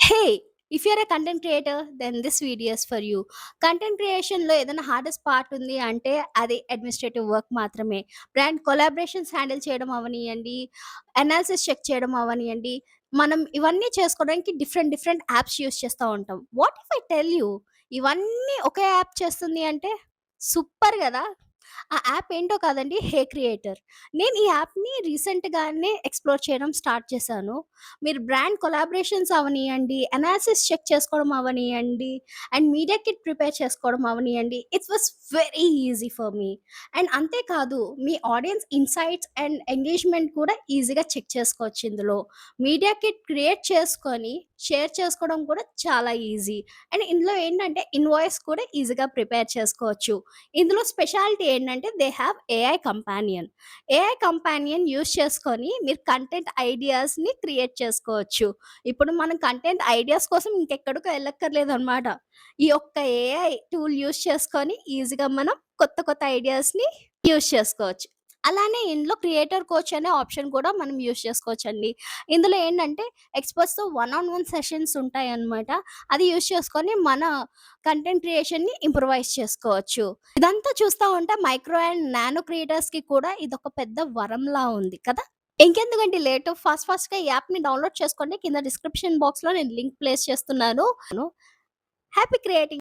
Hey! If you're a content creator then this video is for you. Content క్రియేషన్‌లో ఏదైనా hardest part ఉంది అంటే అది అడ్మినిస్ట్రేటివ్ వర్క్ మాత్రమే. బ్రాండ్ కొలాబరేషన్స్ హ్యాండిల్ చేయడం అవ్వనియండి, అనాలిసిస్ చెక్ చేయడం అవ్వనియండి, మనం ఇవన్నీ చేసుకోవడానికి డిఫరెంట్ డిఫరెంట్ యాప్స్ యూజ్ చేస్తా ఉంటాం. What if I tell you ఇవన్నీ ఒకే యాప్ చేస్తుంది అంటే సూపర్ గదా! ఆ యాప్ ఏంటో కాదండి, హే క్రియేటర్. నేను ఈ యాప్‌ని రీసెంట్‌గానే ఎక్స్‌ప్లోర్ చేయడం స్టార్ట్ చేశాను. మీరు బ్రాండ్ కొలాబరేషన్స్ అవ్వనియండి, అనాలిసిస్ చెక్ చేసుకోవడం అవ్వనియండి, అండ్ మీడియా కిట్ ప్రిపేర్ చేసుకోవడం అవ్వనియండి. It was very easy for me. And అంతే కాదు, మీ ఆడియన్స్ ఇన్‌సైట్స్ అండ్ ఎంగేజ్‌మెంట్ కూడా ఈజీగా చెక్ చేసుకోవచ్చు ఇందులో. మీడియా కిట్ క్రియేట్ చేసుకొని, షేర్ చేసుకోవడం కూడా చాలా ఈజీ. అండ్ ఇందులో ఏంటంటే ఇన్వాయిస్ కూడా ఈజీగా ప్రిపేర్ చేసుకోవచ్చు. ఇందులో స్పెషాలిటీ ఏంటంటే they have AI companion. AI companion use చేసుకొని మీరు కంటెంట్ ఐడియాస్‌ని క్రియేట్ చేసుకోవచ్చు. ఇప్పుడు మనం కంటెంట్ ఐడియాస్ కోసం ఇంకెక్కడికో ఎళ్ళక్కర్లేదనమాట. ఈ ఒక్క ఏఐ టూల్ యూజ్ చేసుకొని ఈజీగా మనం కొత్త కొత్త ఐడియాస్‌ని యూజ్ చేసుకోవచ్చు. అలానే ఇందులో క్రియేటర్ కోచ్ అనే ఆప్షన్ కూడా మనం యూజ్ చేసుకోవచ్చండి. ఇందులో ఏంటంటే ఎక్స్‌పర్ట్స్‌తో వన్ ఆన్ వన్ సెషన్స్ ఉంటాయన్నమాట. అది యూజ్ చేసుకొని మన కంటెంట్ క్రియేషన్‌ని ఇంప్రూవైజ్ చేసుకోవచ్చు. ఇదంతా చూస్తా ఉంటే మైక్రో అండ్ నానో క్రియేటర్స్‌కి కూడా ఇదొక పెద్ద వరంలా ఉంది కదా! ఇంకెందుకండి లేటు, ఫాస్ట్ ఫాస్ట్‌గా ఈ యాప్‌ని డౌన్‌లోడ్ చేసుకోండి. కింద డిస్క్రిప్షన్ బాక్స్‌లో నేను లింక్ ప్లేస్ చేస్తున్నాను. Happy creating.